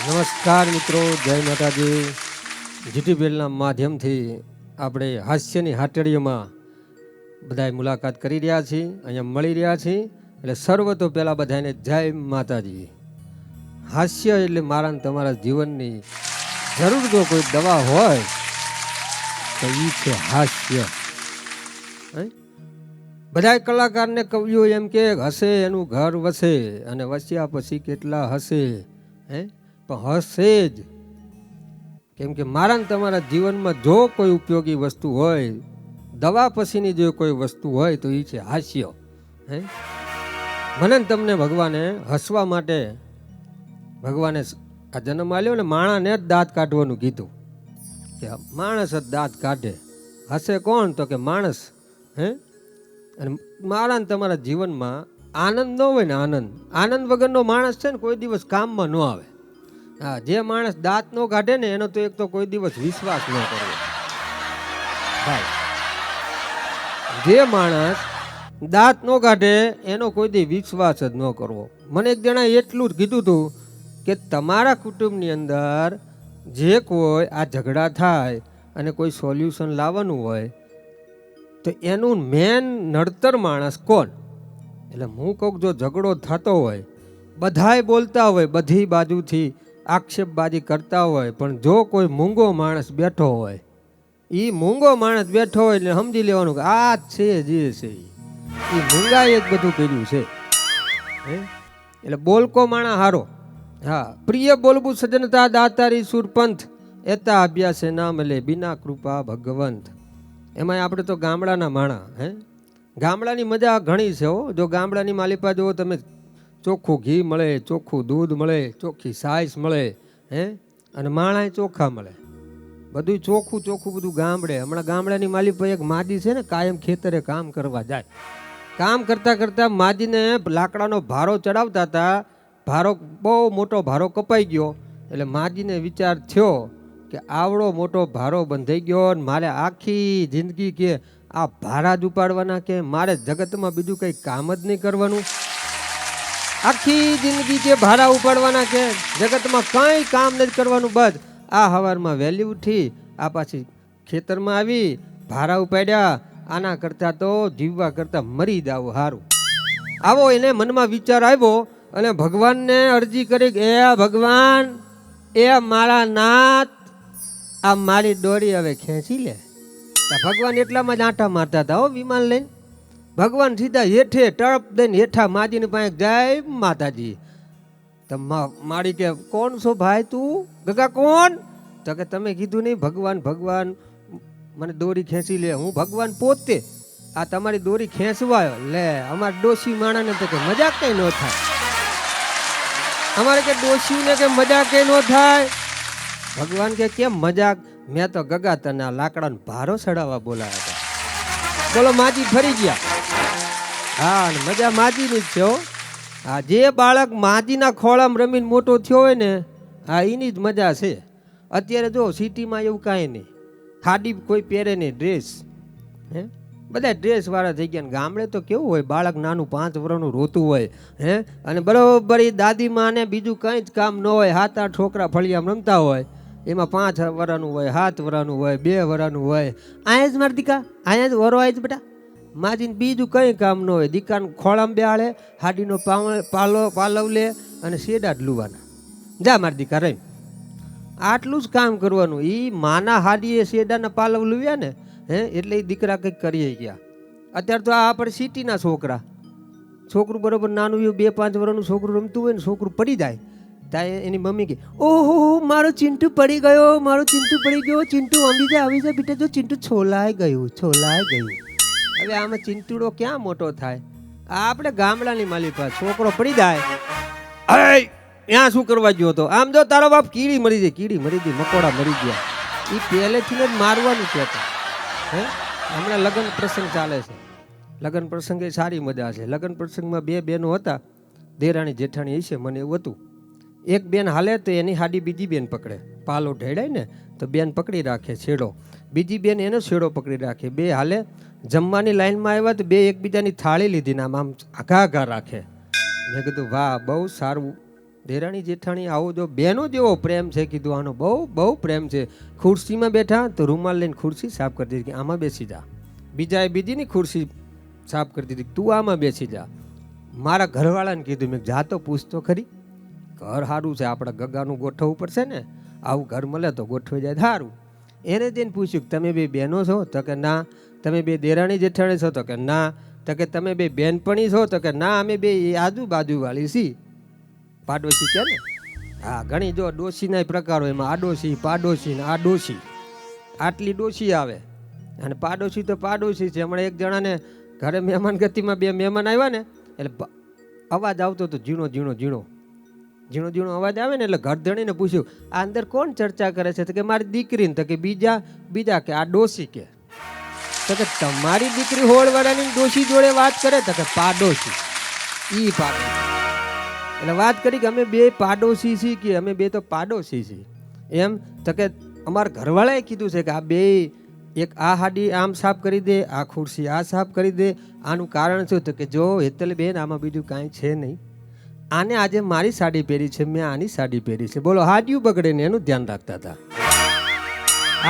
નમસ્કાર મિત્રો, જય માતાજી. જીટીપીએલના માધ્યમથી આપણે હાસ્યની હાટડીઓમાં બધાય મુલાકાત કરી રહ્યા છીએ, અહીંયા મળી રહ્યા છીએ. એટલે સર્વ તો પહેલાં બધાને જય માતાજી. હાસ્ય એટલે મારા ને તમારા જીવનની જરૂર જો કોઈ દવા હોય તો એ છે હાસ્ય. બધા કલાકારને કવિઓ એમ કે હસે એનું ઘર વસે, અને વસ્યા પછી કેટલા હસે. પણ હશે જ, કેમ કે મારા ને તમારા જીવનમાં જો કોઈ ઉપયોગી વસ્તુ હોય, દવા પછીની જો કોઈ વસ્તુ હોય તો એ છે હાસ્ય. મને તમને ભગવાને હસવા માટે ભગવાને આ જન્મ આલ્યો ને માણાને જ દાંત કાઢવાનું કીધું કે માણસ જ દાંત કાઢે. હશે કોણ? તો કે માણસ. અને મારા ને તમારા જીવનમાં આનંદ ન હોય ને, આનંદ વગરનો માણસ છે ને કોઈ દિવસ કામમાં ન આવે. હા, જે માણસ દાંત ન કાઢે ને એનો તો એક તો કોઈ દિવસ વિશ્વાસ ન કરવો ભાઈ. જે માણસ દાંત ન કાઢે એનો કોઈ દી વિશ્વાસ જ ન કરવો. મને એક જણા એટલું જ કીધું હતું કે તમારા કુટુંબની અંદર જે કોઈ આ ઝઘડા થાય અને કોઈ સોલ્યુશન લાવવાનું હોય તો એનું મેન નડતર માણસ કોણ? એટલે હું કહું, જો ઝઘડો થતો હોય, બધાય બોલતા હોય, બધી બાજુથી આક્ષેપબાજી કરતા હોય, પણ જો કોઈ મૂંગો માણસ બેઠો હોય, એ મૂંગો માણસ બેઠો હોય એટલે સમજી લેવાનું કે આ જ છે જે છે એ મૂંગાએ જ બધું કર્યું છે. એટલે બોલકો માણા હારો. હા, પ્રિય બોલવું સજનતા દાતારી સુરપંથ, એતા અભ્યાસે ના મળે બિના કૃપા ભગવંત. એમાં આપણે તો ગામડાના માણા. ગામડાની મજા ઘણી છે હો. જો ગામડાની માલિપા જુઓ તમે, ચોખ્ખું ઘી મળે, ચોખ્ખું દૂધ મળે, ચોખ્ખી સાઈસ મળે, અને માણાય ચોખ્ખા મળે, બધું ચોખ્ખું ચોખ્ખું બધું ગામડે. હમણાં ગામડાની માલિપા એક માજી છે ને, કાયમ ખેતરે કામ કરવા જાય. કામ કરતા કરતા માજીને લાકડાનો ભારો ચડાવતા હતા. ભારો બહુ મોટો ભારો કપાઈ ગયો. એટલે માજીને વિચાર થયો કે આવડો મોટો ભારો બંધાઈ ગયો ને મારે આખી જિંદગી કે આ ભારા જ ઉપાડવાના, કે મારે જગતમાં બીજું કંઈ કામ જ નહીં કરવાનું. આખી જિંદગી કે ભારા ઉપાડવાના, કે જગતમાં કંઈ કામ નથી કરવાનું. બસ આ સવારમાં વહેલી ઉઠી, આ પાછી ખેતરમાં આવી, ભારા ઉપાડ્યા. આના કરતાં તો જીવવા કરતાં મરી જાવ સારું. આવો એને મનમાં વિચાર આવ્યો અને ભગવાનને અરજી કરી કે એ ભગવાન, એ મારા નાથ, આ મારી દોરી હવે ખેંચી લે. ભગવાન એટલામાં જ આંટા મારતા હતા હો વિમાન લઈને. ભગવાન સીધા હેઠે ટળપ દઈને હેઠા માજીની પાસે, જય માતાજી. તો મારી કે કોણ છો ભાઈ તું? ગગા કોણ? તો કે તમે કીધું નહીં ભગવાન ભગવાન મને દોરી ખેંચી લે. હું ભગવાન પોતે આ તમારી દોરી ખેંચવાયો લે. અમારે ડોશી માણાને તો કે મજાક કઈ ન થાય. અમારે કે ડોશીને કે મજાક કઈ ન થાય. ભગવાન કે કેમ મજાક? મેં તો ગગા તને આ લાકડાનો ભારો ચડાવવા બોલાયા હતા. બોલો માજી ફરી ગયા. હા, અને મજા માજીની જ છે હો. હા, જે બાળક માજીના ખોળામાં રમીને મોટો થયો હોય ને, હા એની જ મજા છે. અત્યારે જો સિટીમાં એવું કાંઈ નહીં, ખાડી કોઈ પહેરે નહીં ડ્રેસ. બધા ડ્રેસ વાળા થઈ ગયા. ગામડે તો કેવું હોય, બાળક નાનું 5 વર્ષનું રોતું હોય, અને બરોબર એ દાદીમાં ને બીજું કંઈ જ કામ ન હોય. 7-8 છોકરા ફળિયામાં રમતા હોય, એમાં 5 વર્ષનું હોય, 7 વર્ષનું હોય, 2 વર્ષનું હોય. અહીંયા જ મારી દીકા, અહીંયા જ વરો જ બેટા. માજીને બીજું કંઈ કામ ન હોય. દીકાને ખોળામાં બેહાડે, હાડીનો પાલવ લે અને શેડા જ લુવાના. જા મારી દીકા રહી, આટલું જ કામ કરવાનું. એ માના હાડીએ શેડાના પાલવ લુવ્યા ને, એટલે એ દીકરા કંઈક કરીએ ગયા. અત્યારે તો આ આપણે સિટીના છોકરા, છોકરું બરોબર નાનું એવું 2-5 વર્ષનું છોકરું રમતું હોય ને, છોકરું પડી જાય ત્યાં એની મમ્મી કે ઓહો મારો ચિંટુ પડી ગયો, મારો ચિંટુ પડી ગયો, ચિંટુ આવી જા બેટા, જો ચિંટુ છોલાઈ ગયું. હવે આમાં ચિંટુડો ક્યાં મોટો થાય? આપણે ગામડાની માલિકા, છોકરો પડી જાય, ત્યાં શું કરવા ગયો હતો? આમ જો તારો બાપ કીડી મરી ગઈ, મકોડા મરી ગયા. એ પહેલેથી જ મારવાનું કહેતા. હમણાં લગ્ન પ્રસંગ ચાલે છે. લગ્ન પ્રસંગે સારી મજા છે. લગ્ન પ્રસંગમાં 2 બહેનો હતા, દેરાણી જેઠાણી હશે, મને એવું હતું. એક બેન હાલે તો એની હાડી બીજી બેન પકડે, પાલો ઢેડાય ને તો બેન પકડી રાખે છેડો, બીજી બેન એનો છેડો પકડી રાખે. 2 હાલે, જમવાની લાઈનમાં આવ્યા તો 2 એકબીજાની થાળી લીધી ને આમ આઘા રાખે. મેં કીધું વાહ, બહુ સારું દેરાણી જેઠાણી આવો જો બેનો જેવો પ્રેમ છે. કીધું આનો બહુ બહુ પ્રેમ છે. ખુરશીમાં બેઠા તો રૂમાલ લઈને ખુરશી સાફ કરી દીધી કે આમાં બેસી જા. બીજાએ બીજીની ખુરશી સાફ કરી દીધી તું આમાં બેસી જા. મારા ઘરવાળાને કીધું મેં જા તો પૂછતો ખરી, ઘર સારું છે આપણે ગગાનું ગોઠવવું પડશે ને, આવું ઘર મળે તો ગોઠવાઈ જાય સારું. એને જઈને પૂછ્યું કે તમે બે બહેનો છો? તો કે ના. તમે બે દેરાણી જેઠાણી છો? તો કે ના. તો કે તમે બે બેનપણી છો? તો કે ના અમે બે આજુબાજુવાળી છી. પાડોશી કે ને, હા ઘણી જો ડોશીના પ્રકાર હોય, એમાં આડોશી, પાડોશી ને આ ડોશી, આટલી ડોશી આવે. અને પાડોશી તો પાડોશી છે. હમણાં એક જણાને ઘરે મહેમાન ગતિમાં બે મહેમાન આવ્યા ને, એટલે અવાજ આવતો હતો ઝીણો ઝીણો ઝીણો ઝીણો ઝીણો અવાજ આવે ને, એટલે ઘર ધણીને પૂછ્યું આ અંદર કોણ ચર્ચા કરે છે? તો કે મારી દીકરીને. તો કે બીજા કે આ ડોશી કે. તો કે તમારી દીકરી હોળવાળાની ડોશી જોડે વાત કરે? તો કે પાડોશી, ઈ પાડોશી. એટલે વાત કરી કે અમે બે પાડોશી છીએ, કે અમે બે તો પાડોશી છીએ એમ. તો કે અમારા ઘરવાળાએ કીધું છે કે આ બે એક આ હાડી આમ સાફ કરી દે, આ ખુરશી આ સાફ કરી દે. આનું કારણ શું? તો કે જો હેતલબેન આમાં બીજું કાંઈ છે નહીં. આને આજે મારી સાડી પહેરી છે, મેં આની સાડી પહેરી છે. બોલો હાડિયું બગડે ને એનું ધ્યાન રાખતા હતા.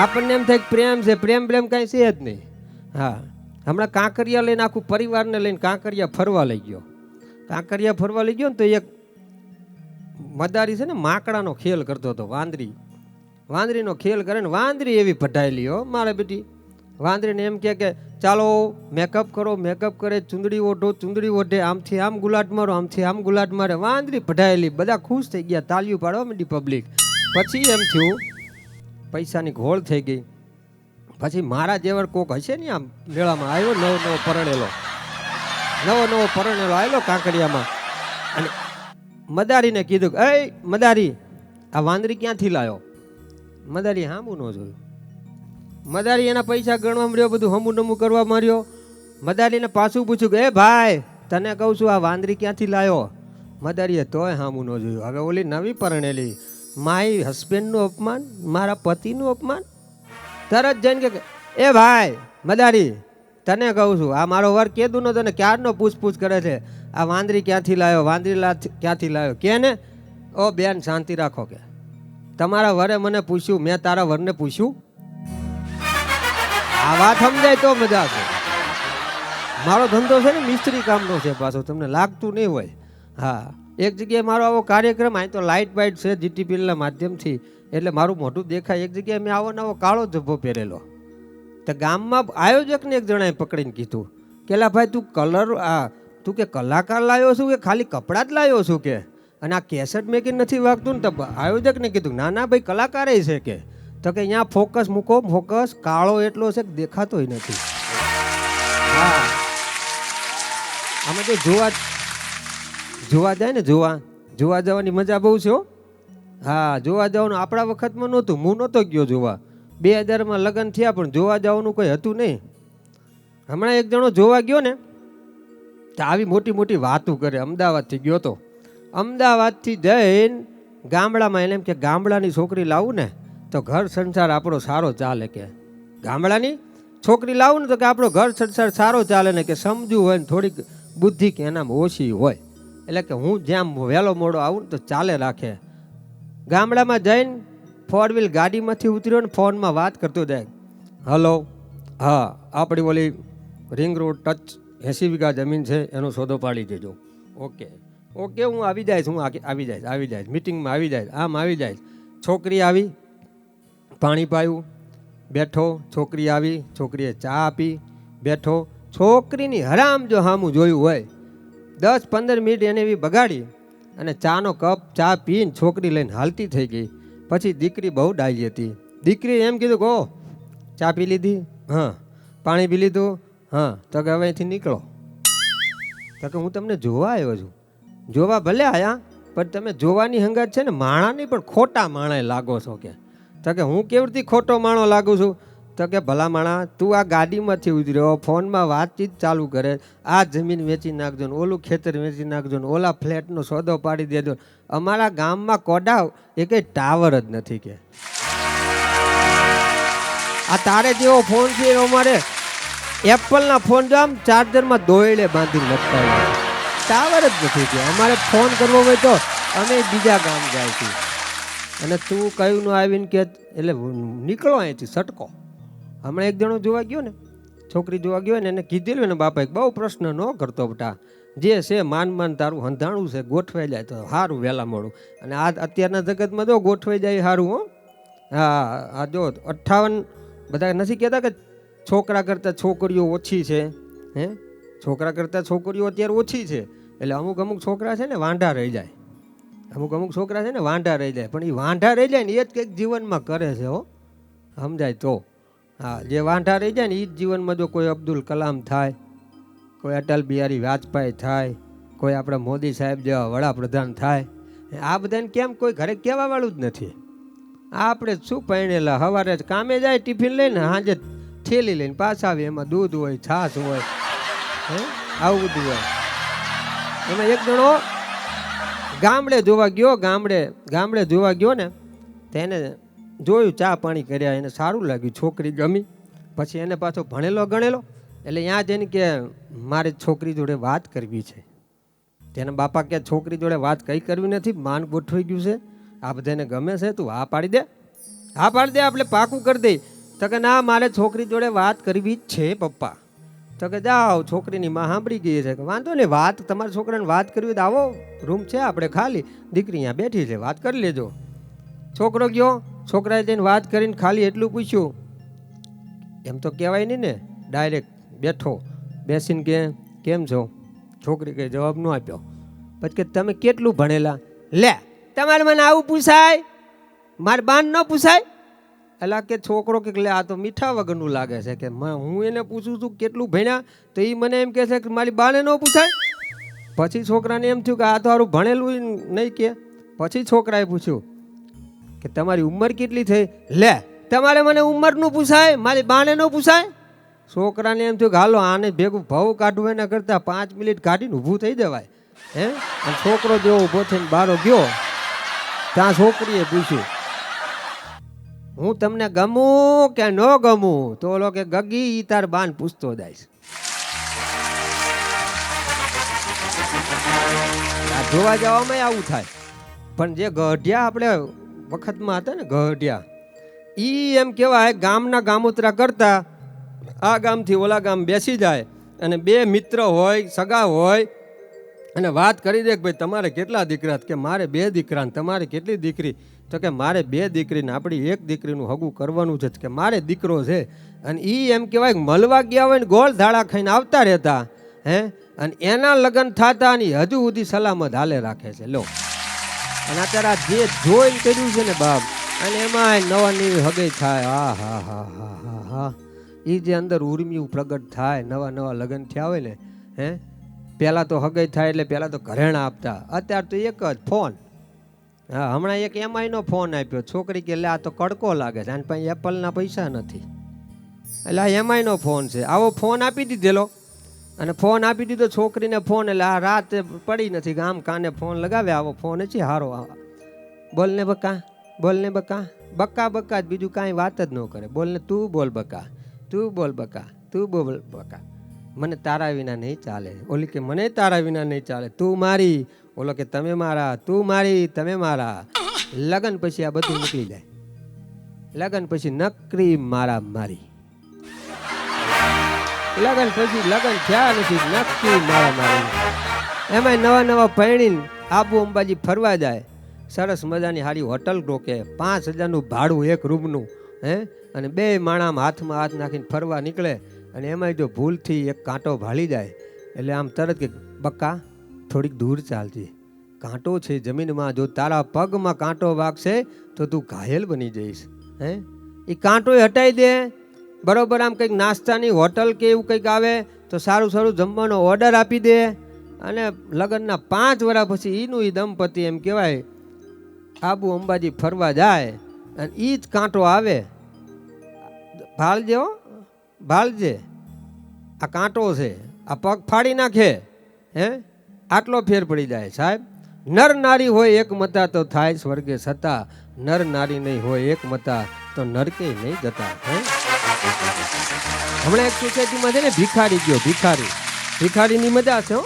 આપણને એમ થાય પ્રેમ છે, પ્રેમ કાંઈ છે જ નહીં. હા હમણાં કાંકરિયા લઈને આખું પરિવારને લઈને કાંકરિયા ફરવા લઈ ગયો. કાંકરિયા ફરવા લઈ ગયો ને તો એક મદારી છે ને માકડાનો ખેલ કરતો હતો. વાંદરીનો ખેલ કરે ને, વાંદરી એવી પઢાયેલી હો મારે બેટી. વાંદરીને એમ કે ચાલો મેકઅપ કરો, મેકઅપ કરે, ચૂંદડી ઓઢો, ચૂંદડી ઓઢે, આમથી આમ ગુલાટ મારો, આમથી આમ ગુલાટ મારે. વાંદરી પઢાયેલી. બધા ખુશ થઈ ગયા, તાલીઓ પાડવા માંડી પબ્લિક. પછી એમ થયું પૈસાની ઘોળ થઈ ગઈ. પછી મારા જેવર કોક હશે ને આમ મેળામાં આવ્યો, નવો પરણેલો આવેલો કાંકરિયામાં. અને મદારીને કીધું કે એ મદારી આ વાંદરી ક્યાંથી લાયો? મદારી હામું ન જોયું. મદારી એના પૈસા ગણવા મળ્યો, બધું હમું નમું કરવા માંડ્યો. મદારીને પાછું પૂછ્યું કે એ ભાઈ તને કહું છું આ વાંદરી ક્યાંથી લાયો? મદારીએ તોય હામું ન જોયું. હવે ઓલી નવી પરણેલી માય હસબન્ડનું અપમાન, મારા પતિનું અપમાન. તરત જઈને કે એ ભાઈ મદારી તને કહું છું આ મારો વર કીધું ન તને ક્યારનો પૂછપૂછ કરે છે, આ વાંદરી ક્યાંથી લાયો, ક્યાંથી લાયો કે ને? ઓ બેન શાંતિ રાખો, કે તમારા વરે મને પૂછ્યું, મેં તારા વરને પૂછ્યું? આ વાત સમજાય તો મજા છે. મારો ધંધો છે ને મિસ્ત્રી કામનો છે, પાછો તમને લાગતું નહીં હોય. હા એક જગ્યાએ મારો આવો કાર્યક્રમ, અહીં તો લાઇટ બાઇટ છે જીટીપીએલના માધ્યમથી, એટલે મારું મોઢું દેખાય. એક જગ્યાએ મેં આવો નવો કાળો જભ્ભો પહેરેલો. તો ગામમાં આયોજકને એક જણાએ પકડીને કીધું કે લા ભાઈ તું કે કલાકાર લાવ્યો છું કે ખાલી કપડાં જ લાવ્યો છું કે, અને આ કેસેટ મેકીને નથી વાગતું ને? તો આયોજકને કીધું ના ના ભાઈ કલાકાર છે કે. તો કે અહીંયા ફોકસ મૂકો, ફોકસ કાળો એટલો છે કે દેખાતોય નથી. હા આમાં તો જોવા જાય ને, જોવા જવાની મજા બહુ છે. હા જોવા જવાનું આપણા વખતમાં નહોતું, હું નહોતો ગયો જોવા. 2000માં લગ્ન થયા પણ જોવા જવાનું કોઈ હતું નહીં. હમણાં એક જણો જોવા ગયો ને તો આવી મોટી મોટી વાતો કરે. અમદાવાદથી ગયો તો, અમદાવાદથી જઈને ગામડામાં એને એમ કે ગામડાની છોકરી લાવું ને તો ઘર સંસાર આપણો સારો ચાલે. કે ગામડાની છોકરી લાવું ને તો કે આપણો ઘર સંસાર સારો ચાલે ને, કે સમજવું હોય ને થોડીક બુદ્ધિ કે એનામાં ઓછી હોય. એટલે કે હું જ્યાં વહેલો મોડો આવું ને તો ચાલે રાખે. ગામડામાં જઈને 4 વ્હીલ ગાડીમાંથી ઉતર્યો ને ફોનમાં વાત કરતો જાય. હલો હા આપણી ઓલી રિંગ રોડ ટચ 80 વીઘા જમીન છે, એનો સોદો પાડી દેજો. ઓકે હું આવી જઈશ, આવી જઈશ મિટિંગમાં આવી જઈશ, આમ આવી જઈશ. છોકરી આવી, પાણી પાયું, બેઠો. છોકરી આવી, છોકરીએ ચા આપી, બેઠો. છોકરીની હરામ જો હામું જોયું હોય 10-15 મિનિટ એને એવી બગાડી અને ચાનો કપ ચા પીને છોકરી લઈને હાલતી થઈ ગઈ. પછી દીકરી બહુ ડાયલી હતી. દીકરી એમ કીધું કહો ચા પી લીધી? હા. પાણી પી લીધું? હા. તો કે હવે અહીંથી નીકળો. તો કે હું તમને જોવા આવ્યો છું. જોવા ભલે આયા પણ તમે જોવાની હંગાત છે ને માણા નહીં પણ ખોટા માણા લાગો છો. કે તો કે હું કેવી રીતે ખોટો માણો લાગુ છું? તો કે ભલા માણા તું આ ગાડીમાંથી ઉતર્યો, ફોનમાં વાતચીત ચાલુ કરે, આ જમીન વેચી નાખજો ને ઓલું ખેતર વેચી નાખજો ને ઓલા ફ્લેટનો સોદો પાડી દેજો. અમારા ગામમાં કોડાવ એ કંઈ ટાવર જ નથી. કે આ તારે જેવો ફોન છે અમારે એપલના ફોન જો આમ ચાર્જરમાં દોયડે બાંધીને લટકાવ્યો, ટાવર જ નથી. કે અમારે ફોન કરવો હોય તો અમે બીજા ગામ જાય છે અને તું કયું નું આવીને કે એટલે નીકળો અહીંથી સટકો. હમણાં એક જણો જોવા ગયો ને, છોકરી જોવા ગયો ને એને કીધેલું ને બાપા બહુ પ્રશ્ન ન કરતો બેટા, જે છે માન તારું હંધાણું છે, ગોઠવાઈ જાય તો સારું વહેલા મોડું. અને આ અત્યારના જગતમાં જો ગોઠવાઈ જાય સારું. હો હા, આ જો 58 બધા નથી કહેતા કે છોકરા કરતાં છોકરીઓ ઓછી છે. હે, છોકરા કરતાં છોકરીઓ અત્યારે ઓછી છે. એટલે અમુક છોકરા છે ને વાંઢા રહી જાય, અમુક છોકરા છે ને વાંઢા રહી જાય. પણ એ વાંઢા રહી જાય ને એ જ કંઈક જીવનમાં કરે છે. હો સમજાય તો. હા, જે વાંઢા રહી જાય ને એ જ જીવનમાં જો કોઈ અબ્દુલ કલામ થાય, કોઈ અટલ બિહારી વાજપેયી થાય, કોઈ આપણા મોદી સાહેબ જેવા વડાપ્રધાન થાય, આ બધાને કેમ કોઈ ઘરે કહેવા વાળું જ નથી. આપણે શું પરણેલા, સવારે જ કામે જાય ટિફિન લઈને, સાંજે થેલી લઈને પાછા આવે, એમાં દૂધ હોય, છાશ હોય, હે આવું બધું હોય. એમાં એક જણો ગામડે જોવા ગયો ને તેને જોયું, ચા પાણી કર્યા, એને સારું લાગ્યું, છોકરી ગમી. પછી એને પાછો ભણેલો ગણેલો એટલે ત્યાં જઈને કે મારે છોકરી જોડે વાત કરવી છે. તેના બાપા કે છોકરી જોડે વાત કઈ કરવી નથી, માન ગોઠવાઈ ગયું છે, આ બધાને ગમે છે, તું હા પાડી દે, હા પાડી દે, આપણે પાકું કરી દઈ. તો કે ના, મારે છોકરી જોડે વાત કરવી જ છે પપ્પા. તો કે જાઓ, છોકરીની માં સાંભળી ગઈ છે કે વાંધો નહીં, વાત તમારા છોકરાને વાત કરવી તો આવો, રૂમ છે આપણે ખાલી, દીકરી અહીંયા બેઠી છે, વાત કરી લેજો. છોકરો ગયો, છોકરાએ જઈને વાત કરીને ખાલી એટલું પૂછ્યું, એમ તો કહેવાય નહીં ને, ડાયરેક્ટ બેઠો, બેસીને કે કેમ છો? છોકરી કંઈ જવાબ ન આપ્યો. પછી કે તમે કેટલું ભણેલા? લે, તમારે મને આવું પૂછાય, મારે બાન ન પૂછાય? એટલે કે છોકરો કે લે આ તો મીઠા વગરનું લાગે છે કે હું એને પૂછું છું કેટલું ભણ્યા, તો એ મને એમ કહે છે કે મારી બાને ન પૂછાય. પછી છોકરાને એમ થયું કે આ તો સારું ભણેલું નહીં કે. પછી છોકરાએ પૂછ્યું કે તમારી ઉંમર કેટલી થઈ? લે, તમારે મને ઉંમરનું પૂછાય, મારી બાને ન પૂછાય? છોકરાને એમ થયું કે હાલો આને ભેગું ભાવ કાઢવું એના કરતાં 5 મિનિટ કાઢીને ઊભું થઈ જવાય. હે, અને છોકરો જેવો ઊભો થઈને બારો ગયો, ત્યાં છોકરીએ પૂછ્યું હું તમને ગમું કે ન ગમું? તો ઓલો કે ગગી ઈ તાર બાન પૂછતો જાય. જોવા જવામાં આવું થાય. પણ જે ગઢિયા આપણે વખતમાં હતા ને, ગઢિયા, ઈ એમ કહેવાય ગામના ગામોતરા કરતા આ ગામથી ઓલા ગામ બેસી જાય અને 2 મિત્ર હોય, સગા હોય, અને વાત કરી દે કે ભાઈ તમારે કેટલા દીકરા? કે મારે 2 દીકરા. ને તમારે કેટલી દીકરી? તો કે મારે 2 દીકરીને આપણી 1 દીકરીનું હગું કરવાનું છે, કે મારે દીકરો છે. અને ઈ એમ કહેવાય મળવા ગયા હોય ને ગોળ ધાડા ખાઈને આવતા રહેતા. હે, અને એના લગ્ન થતા ને હજુ સુધી સલામત હાલે રાખે છે. લો, અને અત્યારે જે જોઈને કર્યું છે ને બાપ, અને એમાં નવા નવી હગઈ થાય. હા હા હા હા હા હા, એ જે અંદર ઉર્મિયું પ્રગટ થાય, નવા લગ્ન થયા હોય ને, હે, પહેલાં તો હગઈ થાય એટલે પહેલાં તો ઘરેણા આપતા, અત્યારે તો એક જ ફોન. હા, હમણાં એક એમઆઈનો ફોન આપ્યો, છોકરી કે લે આ તો કડકો લાગે છે, આની પાસે એપલના પૈસા નથી, એટલે આ એમઆઈનો ફોન છે. આવો ફોન આપી દીધેલો, અને ફોન આપી દીધો છોકરીને ફોન, એટલે આ રાત પડી નથી કે આમ કાને ફોન લગાવે, આવો ફોન છે હારો, બોલને બકા, બોલને બકા, બકા બકા જ, બીજું કાંઈ વાત જ ન કરે. બોલને તું બોલ બકા, તું બોલ બકા, તું બોલ બકા, મને તારા વિના નહીં ચાલે. ઓલી કે મને તારા વિના નહીં ચાલે, તું મારી. ઓલો કે તમે મારા, તું મારી, તમે મારા. લગન પછી આ બધું નીકળી જાય. લગન પછી નકરી મારા મારી. લગન પછી લગન થયા નથી, નક્કી મારા મારી. એમાં નવા પરણીને આબુ અંબાજી ફરવા જાય, સરસ મજાની સારી હોટલ રોકે, 5000નું ભાડું એક રૂમનું. હે, અને 2 માણામાં હાથમાં હાથ નાખીને ફરવા નીકળે, અને એમાં જો ભૂલથી એક કાંટો ભાળી જાય એટલે આમ તરત કે બકા થોડીક દૂર ચાલજે, કાંટો છે જમીનમાં, જો તારા પગમાં કાંટો વાગશે તો તું ઘાયલ બની જઈશ. હે, એ કાંટો હટાવી દે, બરોબર આમ કંઈક નાસ્તાની હોટલ કે એવું કંઈક આવે તો સારું જમવાનો ઓર્ડર આપી દે, અને લગ્નના 5 વર્ષ પછી એનું એ દંપતિ એમ કહેવાય આબુ અંબાજી ફરવા જાય, અને એ જ કાંટો આવે, ભાળજે હો, ભાળજે, આ કાંટો છે, આ પગ ફાડી નાખે. હે, આટલો ફેર પડી જાય સાહેબ. નર નારી હોય એક મતા તો થાય સ્વર્ગે છતા, નર નારી નહીં હોય એક મતા તો નરકે નહીં જતા. હે, હમણાં એક સોસાયટીમાં છે ને ભિખારી ગયો, ભિખારીની મજા છે. હો,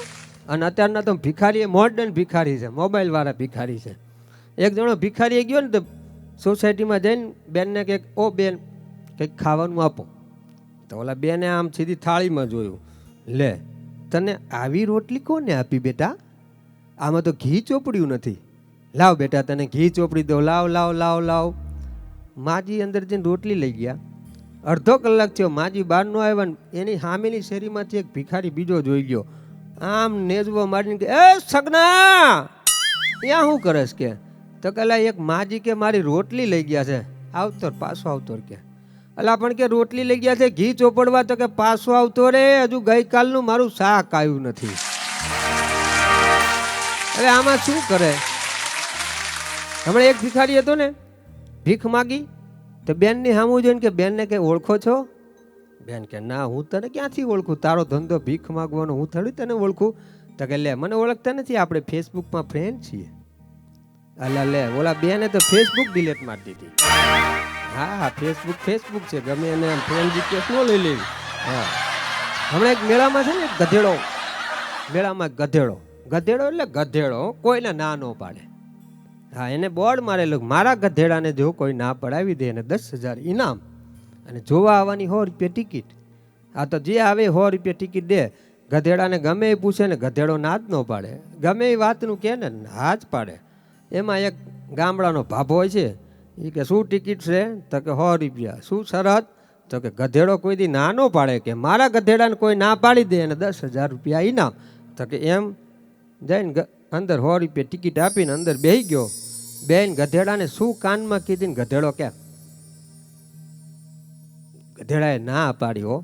અને અત્યારના તો ભિખારી મોડર્ન ભિખારી છે, મોબાઈલવાળા ભિખારી છે. એક જણો ભિખારીએ ગયો ને તો સોસાયટીમાં જઈને બેનને કંઈક ઓ બેન કંઈક ખાવાનું આપો. તો ઓલા બેને આમ સીધી થાળીમાં જોયું, લે તને આવી રોટલી કોને આપી બેટા? આમાં તો ઘી ચોપડ્યું નથી. લાવ બેટા તને ઘી ચોપડી દો, લાવ લાવ લાવ લાવ. માજી અંદર જઈને રોટલી લઈ ગયા. અડધો કલાક થયો, માજી બહાર નો આવ્યા ને એની સામેની શેરીમાંથી એક ભિખારી બીજો જોઈ ગયો. આમ નેજવો મારીને કે એ સગના ત્યાં શું કરેશ કે? તો કલા એક માજી કે મારી રોટલી લઈ ગયા છે, આવતો પાછો આવતો કે. અલા પણ કે રોટલી લઈ ગયા છે ઘી ચોપડવા, તો કે પાછો આવતો રે, હજુ ગઈકાલનું મારું શાક આવ્યું નથી. હવે આમાં શું કરે? હમણાં એક ભિખારી હતો ને, ભીખ માગી તો બેનની સામું જોઈને કે બેનને કે ઓળખો છો? બેન કે ના હું તને ક્યાંથી ઓળખું, તારો ધંધો ભીખ માગવાનો, હું થોડી તને ઓળખું. તો કે લે મને ઓળખતા નથી, આપણે ફેસબુકમાં ફ્રેન્ડ છીએ. અલા લે ઓલા બેને તો ફેસબુક ડિલીટ મારી દીધી. હા ફેસબુક છે, ગમે એને ફ્રેન્ડ રિક્વેસ્ટ ન લઈ લેવી. હા હમણાં એક મેળામાં છે ને ગધેડો, મેળામાં ગધેડો એટલે ગધેડો કોઈને ના ન પાડે. હા એને બોર્ડ મારેલું, મારા ગધેડાને જો કોઈ ના પડાવી દે એને 10,000 ઇનામ અને જોવા આવવાની 100 રૂપિયા ટિકિટ. આ તો જે આવે 100 રૂપિયા ટિકિટ દે. ગધેડાને ગમે એ પૂછે ને ગધેડો ના જ ન પાડે, ગમે એ વાતનું કહે ને હા જ પાડે. એમાં એક ગામડાનો ભાભો હોય છે, એ કે શું ટિકિટ છે? તો કે 100 રૂપિયા. શું શરત? તો કે ગધેડો કોઈ દી ના ન પાડે, કે મારા ગધેડાને કોઈ ના પાડી દે અને 10,000 રૂપિયા ઇનામ. તો કે એમ જઈને અંદર 100 રૂપિયા ટિકિટ આપીને અંદર બેસી ગયો. બેન ગધેડાને શું કાનમાં કીધી? ગધેડો કે ગધેડાએ ના પાડી હો.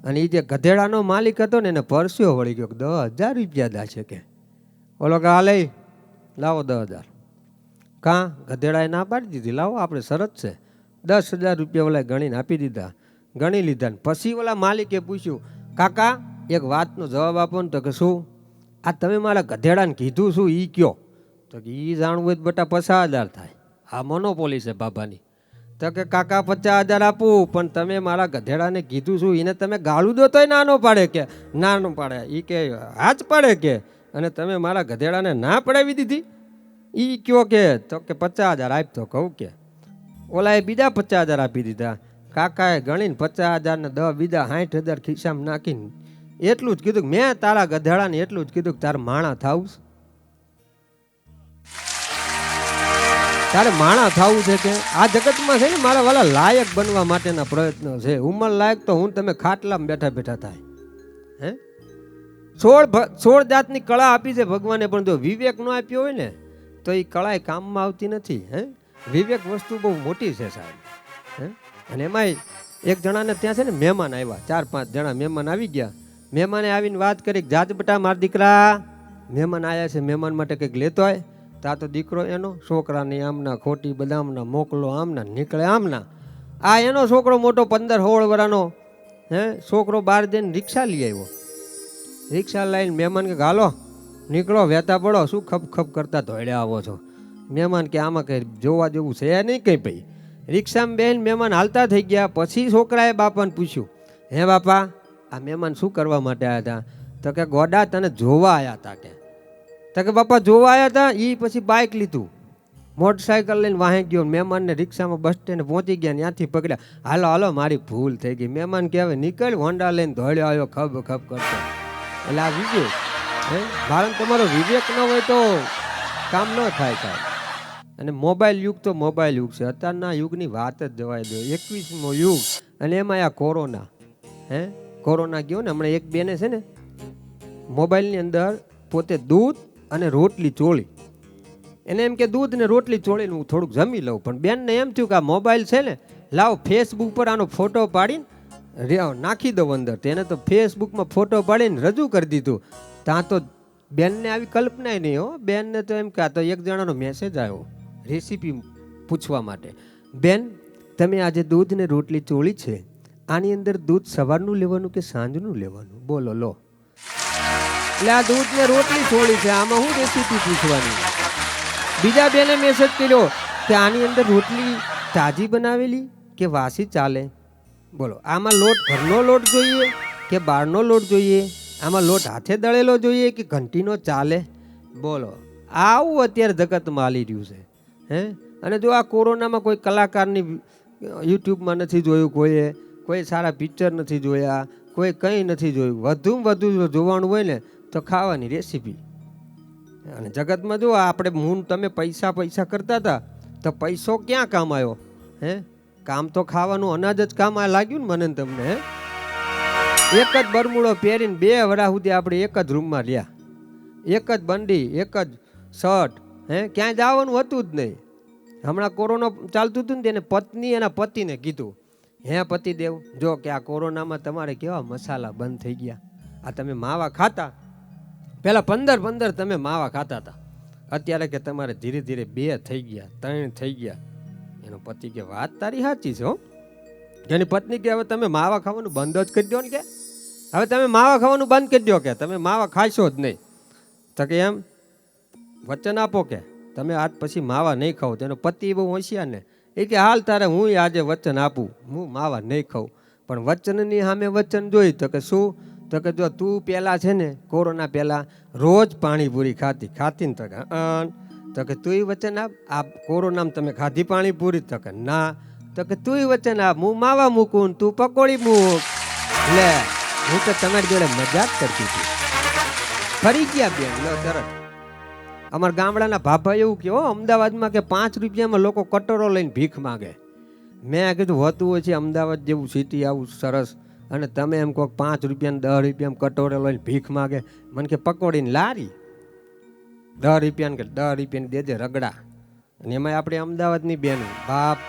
અને એ જે ગધેડાનો માલિક હતો ને એને પરસ્યો વળી ગયો, 10,000 રૂપિયા દા છે કે. ઓલો કે હા લઈ લાવો 10,000. કાં? ગધેડાએ ના પાડી દીધી, લાવો આપણે શરત છે. 10,000 રૂપિયા ઓલા ગણીને આપી દીધા, ગણી લીધા. ને પછી ઓલા માલિકે પૂછ્યું, કાકા એક વાતનો જવાબ આપો ને. તો કે શું? આ તમે મારા ગધેડાને કીધું શું એ કયો? તો કે એ જાણવું હોય તો બટા 50,000 થાય. આ મોનોપોલી છે બાબાની. તો કે કાકા 50,000 આપું, પણ તમે મારા ગધેડાને કીધું શું? એને તમે ગાળું દો તોય ના ન પાડે કે ના ન પાડે. એ કે હા જ પાડે કે. અને તમે મારા ગધેડાને ના પડાવી દીધી એ કયો કે? તો કે 50,000 આપતો કહું કે. ઓલાએ બીજા 50,000 આપી દીધા. કાકાએ ગણીને 50,000 ને 10 બીજા 60,000 ખિસ્સામાં નાખીને એટલું જ કીધું, મેં તારા ગધેડાને એટલું જ કીધું કે તારે માણા થાવું, તારે માણા થવું છે. કે આ જગતમાં છે ને મારા વાલા લાયક બનવા માટેના પ્રયત્નો છે. ઉંમર લાયક તો હું તમે ખાટલામાં બેઠા બેઠા થાય. હે 16 જાતની કળા આપી છે ભગવાને, પણ જો વિવેક ન આપ્યો હોય ને તો એ કળા કામમાં આવતી નથી. હે વિવેક વસ્તુ બહુ મોટી છે સાહેબ. હે અને એમાંય એક જણાને ત્યાં છે ને મહેમાન આવ્યા, 4-5 જણા મહેમાન આવી ગયા. મહેમાને આવીને વાત કરી, જાજ બટા મારા દીકરા મહેમાન આવ્યા છે, મહેમાન માટે કંઈક લેતો હોય. તા તો દીકરો એનો છોકરાની આમના ખોટી બદામના મોકલો આમના નીકળે આમના. આ એનો છોકરો મોટો 15-16 વર્ષનો છોકરો બહાર જઈને રિક્ષા લઈ આવ્યો. રિક્ષા લઈને મહેમાન કે હાલો નીકળો વહેતા પડો, શું ખપ ખપ કરતા ધોળ્યા આવો છો? મહેમાન કે આમાં કંઈ જોવા જેવું છે નહીં કંઈ. ભાઈ રિક્ષામાં બેન મહેમાન હાલતા થઈ ગયા. પછી છોકરાએ બાપાને પૂછ્યું, હે બાપા આ મહેમાન શું કરવા માટે આવ્યા હતા? તો કે ગોડા તને જોવા આવ્યા હતા. કે તો કે બાપા જોવા આવ્યા હતા. એ પછી બાઇક લીધું, મોટરસાઇકલ લઈને વાહે ગયો. મહેમાનને રિક્ષામાં બસ સ્ટેન્ડ પહોંચી ગયા, ત્યાંથી પકડ્યા. હાલો હાલો મારી ભૂલ થઈ ગઈ. મહેમાન કે હવે નીકળ, હોન્ડા લઈને ધોળ્યો આવ્યો ખબ ખબ કરતો. એટલે આ વિવેક ભારત તમારો વિવેક ન હોય તો કામ ન થાય સાહેબ. અને મોબાઈલ યુગ તો મોબાઈલ યુગ છે. અત્યારના યુગની વાત જ જવાય દો. 21મો યુગ અને એમાં આ કોરોના. કોરોના ગયો ને હમણાં એક બેને છે ને મોબાઈલની અંદર પોતે દૂધ અને રોટલી ચોળી. એને એમ કે દૂધ ને રોટલી ચોળીને હું થોડુંક જમી લઉં. પણ બેનને એમ થયું કે આ મોબાઈલ છે ને લાવ ફેસબુક પર આનો ફોટો પાડીને નાખી દઉં અંદર. તેને તો ફેસબુકમાં ફોટો પાડીને રજૂ કરી દીધું. ત્યાં તો બેનને આવી કલ્પના નહીં હો. બેનને તો એમ કે આ તો એક જણાનો મેસેજ આવ્યો રેસીપી પૂછવા માટે. બેન તમે આજે દૂધ ને રોટલી ચોળી છે, આની અંદર દૂધ સવારનું લેવાનું કે સાંજનું લેવાનું? બોલો લો. એટલે આ દૂધ ને રોટલી ચોળી છે, આમાં હું રેસીપી પૂછવાની? બીજા બેને મેસેજ કર્યો કે આની અંદર રોટલી તાજી બનાવેલી કે વાસી ચાલે? બોલો આમાં લોટ ઘરનો લોટ જોઈએ કે બહારનો લોટ જોઈએ? આમાં લોટ હાથે દળેલો જોઈએ કે ઘંટીનો ચાલે? બોલો, આવું અત્યારે જગતમાં હાલી રહ્યું છે. હે, અને જો આ કોરોનામાં કોઈ કલાકારની યુટ્યુબમાં નથી જોયું, કોઈ સારા પિક્ચર નથી જોયા, કોઈ કંઈ નથી જોયું. વધુમાં વધુ જોવાનું હોય ને તો ખાવાની રેસીપી. અને જગતમાં જો આપણે તમે પૈસા કરતા હતા તો પૈસો ક્યાં કામ આવ્યો? હે, કામ તો ખાવાનું અનાજ જ કામ લાગ્યું ને મને તમને. હે, એક જ બરમુડો પહેરીને 2 વર્ષ સુધી આપણે એક જ રૂમમાં રહ્યા, એક જ બંડી, એક જ શર્ટ. હે, ક્યાંય જવાનું હતું જ નહીં. હમણાં કોરોના ચાલતું હતું ને તેને પત્ની એના પતિને કીધું, હે પતિદેવ, જો કે આ કોરોનામાં તમારે કેવા મસાલા બંધ થઈ ગયા. આ તમે માવા ખાતા, પહેલાં 15 તમે માવા ખાતા હતા, અત્યારે કે તમારે ધીરે ધીરે 2 થઈ ગયા, 3 થઈ ગયા. એનો પતિ કે વાત તારી સાચી છે હો. એની પત્ની કે હવે તમે માવા ખાવાનું બંધ જ કરી દો ને, કે હવે તમે માવા ખાવાનું બંધ કરી દો, કે તમે માવા ખાશો જ નહીં. તો કે એમ વચન આપો કે તમે આજ પછી માવા નહીં ખાઓ. તેનો પતિ બહુ હોશિયાર ને, એ કે હાલ તારે હું આજે વચન આપું, હું માવા નહીં ખાઉં. પણ વચનની સામે વચન જોઈ તો કે શું? તો કે જો તું પહેલાં છે ને કોરોના પહેલાં રોજ પાણીપુરી ખાતી ને, તો કે તું વચન આપ કોરોનામાં તમે ખાધી પાણીપુરી? તો કે ના. તો કે તું વચન આપ, હું માવા મૂકું, તું પકોડી મૂક. લે, હું તો તમારી જોડે મજાક કરતી હતી. ફરી ગયા બેન, લો તરત. અમારા ગામડાના ભાભા એવું કે અમદાવાદમાં કે 5 રૂપિયામાં લોકો કટોરો લઈને ભીખ માગે. મેં કીધું હોતું હોય છે અમદાવાદ જેવું સિટી આવું સરસ, અને તમે એમ કહો 5 રૂપિયા 10 રૂપિયામાં કટોરો લઈને ભીખ માગે. મને કે પકોડીને લારી 10 રૂપિયાને કે 10 રૂપિયાની દેજે રગડા. અને એમાં આપણે અમદાવાદની બેન બાપ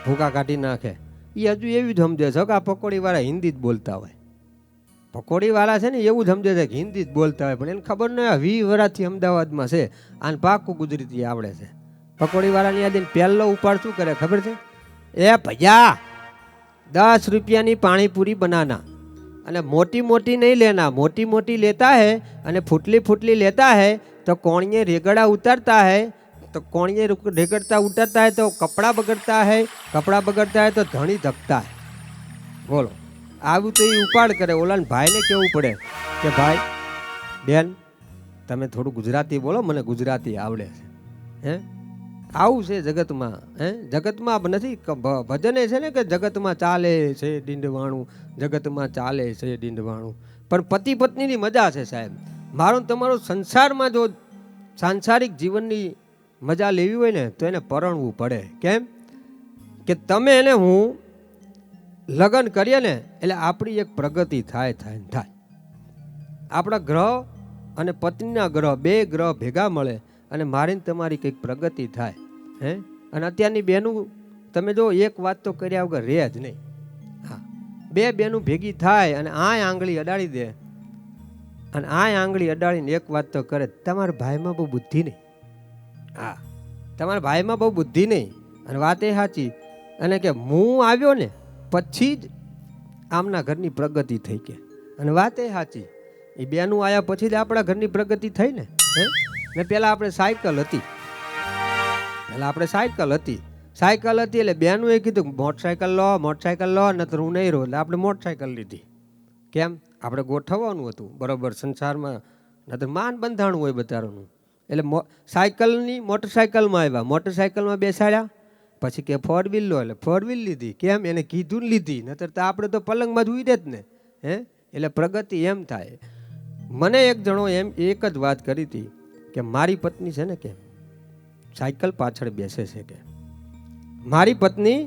ભૂકા કાઢી નાખે. એ હજુ એવી જ સમજે છે કે આ પકોડીવાળા હિન્દી જ બોલતા હોય. પકોડીવાળા છે ને એવું જ સમજે છે કે હિન્દી જ બોલતા હોય, પણ એને ખબર ન હોય 20 વર્ષથી અમદાવાદમાં છે, આને પાકું ગુજરાતી આવડે છે. પકોડીવાળાની યાદ પહેલો ઉપાડ શું કરે ખબર છે? એ ભૈયા 10 રૂપિયાની પાણીપુરી બનાના, અને મોટી મોટી નહીં લેના, મોટી મોટી લેતા है અને फुटली फुटली लेता है तो कोणिए रेगड़ा उतरता है, तो कोणिए रेगड़ता उतरता है तो कपड़ा बगड़ता है, कपड़ा बगड़ता है तो धनी धकता है. बोलो, આવું તો એ ઉપાડ કરે. ઓલાને ભાઈને કેવું પડે કે ભાઈ બેન તમે થોડું ગુજરાતી બોલો, મને ગુજરાતી આવડે છે. હે, આવું છે જગતમાં. હે, જગતમાં નથી ભજને છે ને કે જગતમાં ચાલે છે ડીંડવાણું, જગતમાં ચાલે છે ડીંડવાણું. પણ પતિ પત્નીની મજા છે સાહેબ. મારો તમારો સંસારમાં જો સાંસારિક જીવનની મજા લેવી હોય ને તો એને પરણવું પડે. કેમ કે તમે એને હું લગ્ન કરીએ ને એટલે આપણી એક પ્રગતિ થાય. આપણા ગ્રહ અને પત્નીના ગ્રહ, 2 ગ્રહ ભેગા મળે અને મારીને તમારી કંઈક પ્રગતિ થાય. હે, અને અત્યારની બહેનું તમે જો એક વાત તો કર્યા વગર રહે જ નહીં. હા, 2 બહેનું ભેગી થાય અને આ આંગળી અડાડી દે, અને આ આંગળી અડાડીને એક વાત તો કરે, તમારા ભાઈમાં બહુ બુદ્ધિ નહીં. હા, તમારા ભાઈમાં બહુ બુદ્ધિ નહીં. અને વાત એ સાચી. અને કે હું આવ્યો ને પછી જ આમના ઘરની પ્રગતિ થઈ કે, અને વાત એ સાચી. એ બેનું આવ્યા પછી જ આપણા ઘરની પ્રગતિ થઈ ને. ને પહેલાં આપણે સાયકલ હતી, સાયકલ હતી એટલે બેનું એ કીધું મોટરસાયકલ લો, નતર હું નહીં રહું. એટલે આપણે મોટરસાયકલ લીધી. કેમ? આપણે ગોઠવવાનું હતું બરોબર સંસારમાં, નતર માન બંધાણું હોય બધાનું. એટલે મોટરસાયકલમાં આવ્યા, મોટરસાયકલમાં બેસાડ્યા. પછી કે 4 વ્હીલ લો, એટલે 4 વ્હીલ લીધી. કેમ? એને કીધું ને લીધી, નતર તો આપણે તો પલંગમાં જ ઉડે જ ને. હે, એટલે પ્રગતિ એમ થાય. મને એક જણો એમ એક જ વાત કરી હતી કે મારી પત્ની છે ને કે સાયકલ પાછળ બેસે છે, કે મારી પત્ની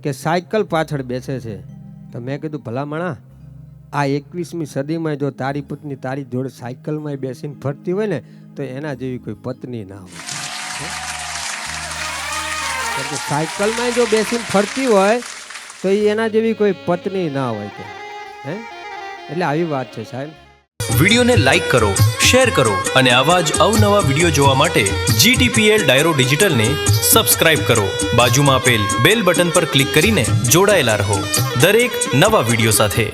કે સાયકલ પાછળ બેસે છે. તો મેં કીધું ભલામણા આ 21મી સદીમાં જો તારી પત્ની તારી જોડે સાયકલમાં બેસીને ફરતી હોય ને તો એના જેવી કોઈ પત્ની ના હોય. સાયકલમાં જો બેસીને ફરતી હોય તો એના જેવી કોઈ પત્ની ના હોય કે. હે, એટલે આવી વાત છે સાહેબ. વિડીયોને લાઈક કરો, શેર કરો અને આવા જ અવનવા વિડીયો જોવા માટે GTPL ડાયરો ડિજિટલને સબસ્ક્રાઇબ કરો. બાજુમાં આપેલ બેલ બટન પર ક્લિક કરીને જોડાયેલા રહો દરેક નવા વિડીયો સાથે.